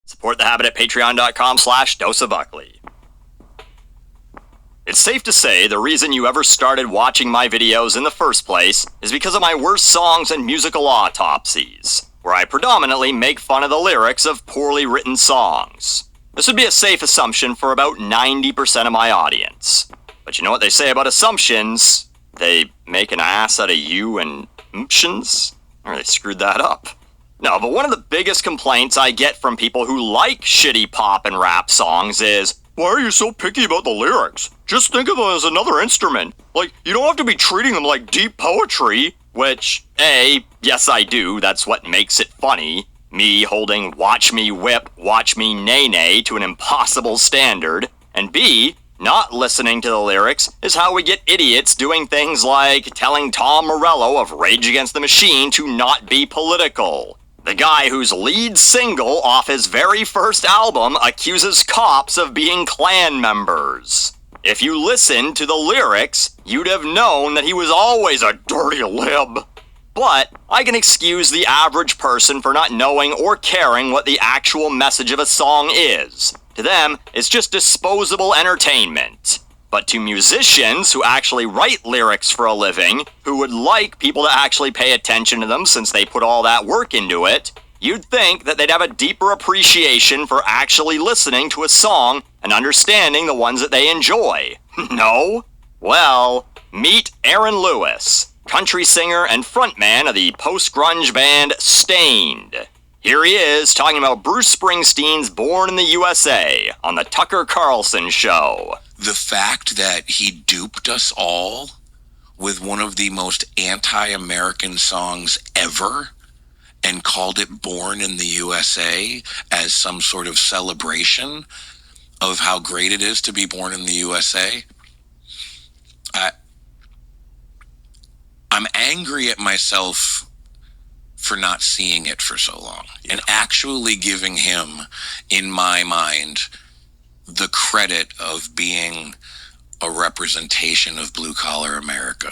Support the habit at patreon.com/doseofbuckley. It's safe to say the reason you ever started watching my videos in the first place is because of my worst songs and musical autopsies, where I predominantly make fun of the lyrics of poorly written songs. This would be a safe assumption for about 90% of my audience. But you know what they say about assumptions? They make an ass out of you and ooptions? Or they screwed that up. No, but one of the biggest complaints I get from people who like shitty pop and rap songs is, why are you so picky about the lyrics? Just think of them as another instrument. Like, you don't have to be treating them like deep poetry, which, A, yes I do, that's what makes it funny. Me holding watch me whip, watch me nay-nay to an impossible standard. And B, not listening to the lyrics is how we get idiots doing things like telling Tom Morello of Rage Against the Machine to not be political. The guy whose lead single off his very first album accuses cops of being Klan members. If you listened to the lyrics, you'd have known that he was always a dirty lib. But I can excuse the average person for not knowing or caring what the actual message of a song is. To them, it's just disposable entertainment. But to musicians who actually write lyrics for a living, who would like people to actually pay attention to them since they put all that work into it, you'd think that they'd have a deeper appreciation for actually listening to a song and understanding the ones that they enjoy. No? Well, meet Aaron Lewis, country singer and frontman of the post-grunge band Stained. Here he is talking about Bruce Springsteen's Born in the USA on the Tucker Carlson Show. The fact that he duped us all with one of the most anti-American songs ever and called it Born in the USA as some sort of celebration of how great it is to be born in the USA. I'm angry at myself for not seeing it for so long and actually giving him, in my mind, the credit of being a representation of blue-collar America.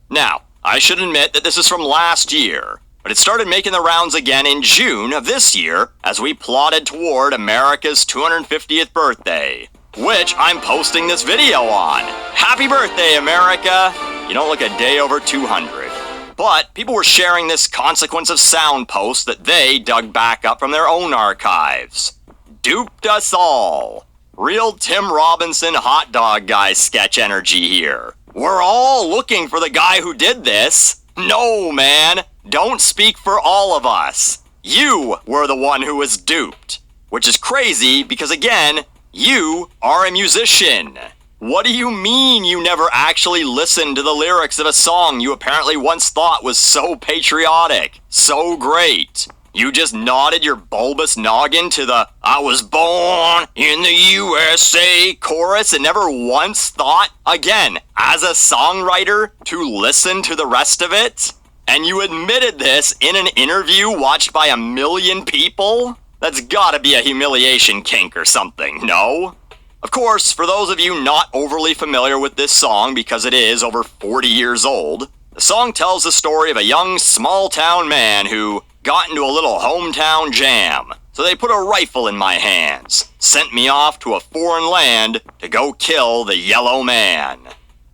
Now, I should admit that this is from last year, but it started making the rounds again in June of this year as we plodded toward America's 250th birthday, which I'm posting this video on. Happy birthday, America! You don't look a day over 200. But people were sharing this consequence of sound post that they dug back up from their own archives. Duped us all. Real Tim Robinson hot dog guy sketch energy here. We're all looking for the guy who did this. No, man, don't speak for all of us. You were the one who was duped. Which is crazy because, again, you are a musician. What do you mean you never actually listened to the lyrics of a song you apparently once thought was so patriotic, so great? You just nodded your bulbous noggin to the I was born in the USA chorus and never once thought, again, as a songwriter, to listen to the rest of it? And you admitted this in an interview watched by 1 million people? That's gotta be a humiliation kink or something, no? Of course, for those of you not overly familiar with this song because it is over 40 years old, the song tells the story of a young small-town man who got into a little hometown jam. So they put a rifle in my hands, sent me off to a foreign land to go kill the yellow man.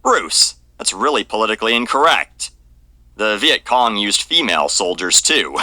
Bruce, that's really politically incorrect. The Viet Cong used female soldiers too.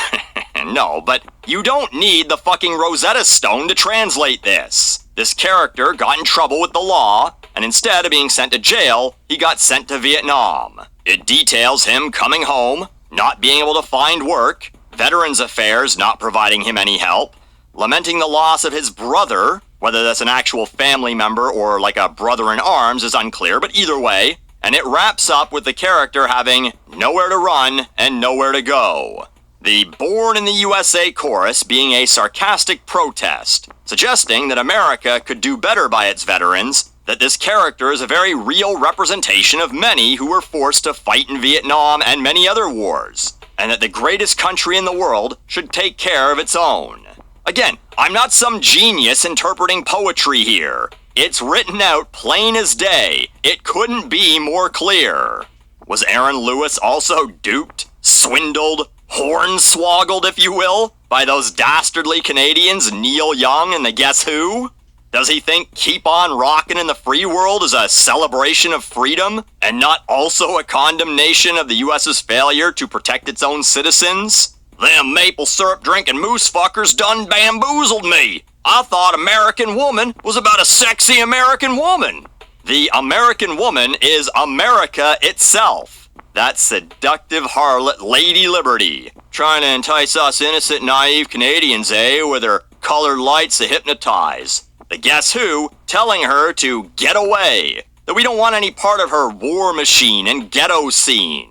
No, but you don't need the fucking Rosetta Stone to translate this. This character got in trouble with the law, and instead of being sent to jail, he got sent to Vietnam. It details him coming home, not being able to find work, Veterans Affairs not providing him any help, lamenting the loss of his brother, whether that's an actual family member or like a brother in arms is unclear, but either way, and it wraps up with the character having nowhere to run and nowhere to go. The Born in the USA chorus being a sarcastic protest, suggesting that America could do better by its veterans, that this character is a very real representation of many who were forced to fight in Vietnam and many other wars, and that the greatest country in the world should take care of its own. Again, I'm not some genius interpreting poetry here. It's written out plain as day. It couldn't be more clear. Was Aaron Lewis also duped, swindled, hornswoggled, if you will, by those dastardly Canadians Neil Young and the Guess Who? Does he think Keep On Rockin' in the Free World is a celebration of freedom and not also a condemnation of the US's failure to protect its own citizens? Them maple syrup drinking moose fuckers done bamboozled me. I thought American Woman was about a sexy American woman. The American woman is America itself. That seductive harlot Lady Liberty, trying to entice us innocent, naive Canadians, with her colored lights to hypnotize. The Guess Who telling her to get away, that we don't want any part of her war machine and ghetto scene.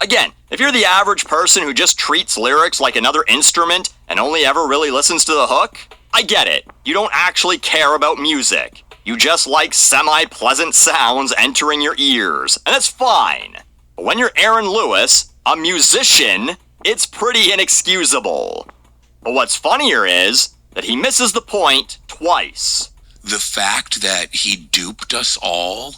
Again, if you're the average person who just treats lyrics like another instrument and only ever really listens to the hook, I get it. You don't actually care about music. You just like semi-pleasant sounds entering your ears, and that's fine. But when you're Aaron Lewis, a musician, it's pretty inexcusable. But what's funnier is that he misses the point twice. The fact that he duped us all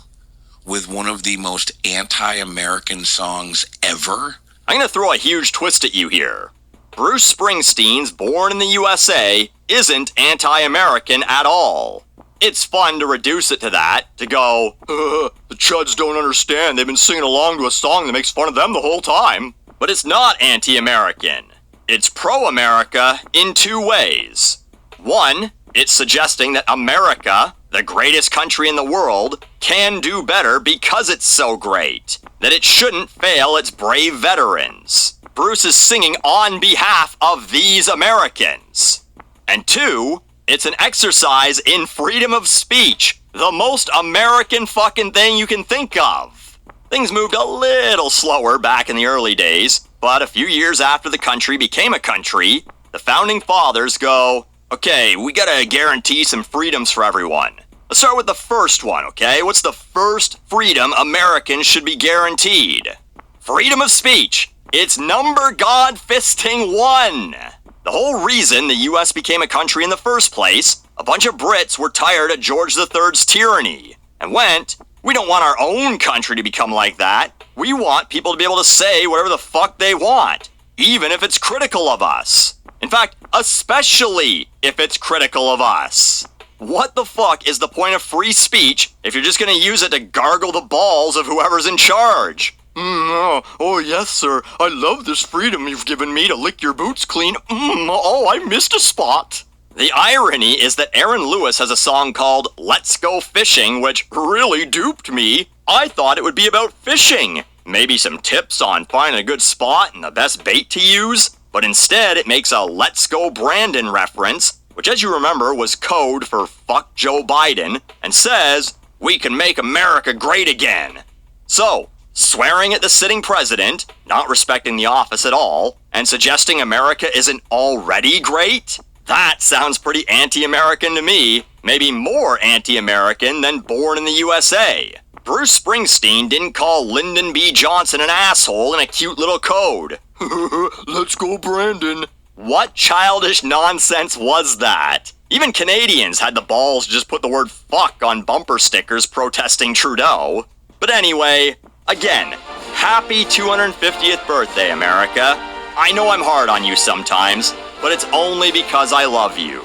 with one of the most anti-American songs ever. I'm going to throw a huge twist at you here. Bruce Springsteen's Born in the USA isn't anti-American at all. It's fun to reduce it to that, to go, the chuds don't understand, they've been singing along to a song that makes fun of them the whole time. But it's not anti-American. It's pro-America in two ways. One, it's suggesting that America, the greatest country in the world, can do better because it's so great, that it shouldn't fail its brave veterans. Bruce is singing on behalf of these Americans. And two, it's an exercise in freedom of speech, the most American fucking thing you can think of. Things moved a little slower back in the early days, but a few years after the country became a country, the founding fathers go, okay, we gotta guarantee some freedoms for everyone. Let's start with the first one, okay? What's the first freedom Americans should be guaranteed? Freedom of speech. It's number God fisting one. The whole reason the US became a country in the first place, a bunch of Brits were tired of George III's tyranny and went, we don't want our own country to become like that. We want people to be able to say whatever the fuck they want, even if it's critical of us. In fact, especially if it's critical of us. What the fuck is the point of free speech if you're just gonna use it to gargle the balls of whoever's in charge? Oh yes, sir. I love this freedom you've given me to lick your boots clean. Oh, I missed a spot. The irony is that Aaron Lewis has a song called Let's Go Fishing, which really duped me. I thought it would be about fishing. Maybe some tips on finding a good spot and the best bait to use. But instead, it makes a Let's Go Brandon reference, which as you remember was code for fuck Joe Biden, and says, we can make America great again. So, swearing at the sitting president, not respecting the office at all, and suggesting America isn't already great? That sounds pretty anti-American to me, maybe more anti-American than Born in the USA. Bruce Springsteen didn't call Lyndon B. Johnson an asshole in a cute little code. Let's go, Brandon. What childish nonsense was that? Even Canadians had the balls to just put the word fuck on bumper stickers protesting Trudeau. But anyway, again, happy 250th birthday, America. I know I'm hard on you sometimes, but it's only because I love you.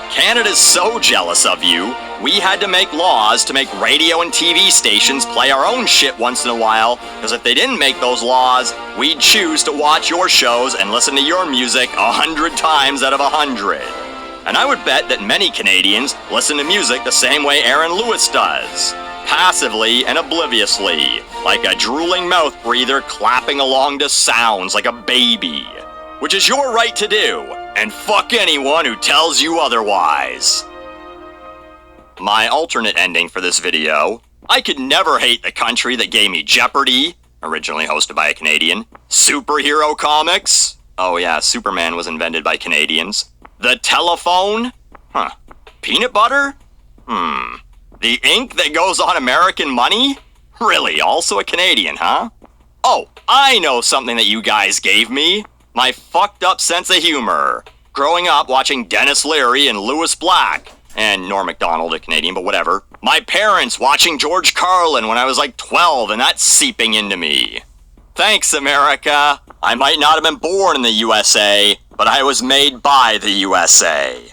Canada's so jealous of you, we had to make laws to make radio and TV stations play our own shit once in a while, because if they didn't make those laws, we'd choose to watch your shows and listen to your music 100 times out of 100. And I would bet that many Canadians listen to music the same way Aaron Lewis does. Passively and obliviously, like a drooling mouth breather clapping along to sounds like a baby. Which is your right to do, and fuck anyone who tells you otherwise. My alternate ending for this video, I could never hate the country that gave me Jeopardy! Originally hosted by a Canadian. Superhero comics? Oh yeah, Superman was invented by Canadians. The telephone? Peanut butter? The ink that goes on American money? Really, also a Canadian, huh? Oh, I know something that you guys gave me. My fucked up sense of humor. Growing up watching Dennis Leary and Lewis Black. And Norm Macdonald, a Canadian, but whatever. My parents watching George Carlin when I was like 12, and that's seeping into me. Thanks, America. I might not have been born in the USA, but but I was made by the USA.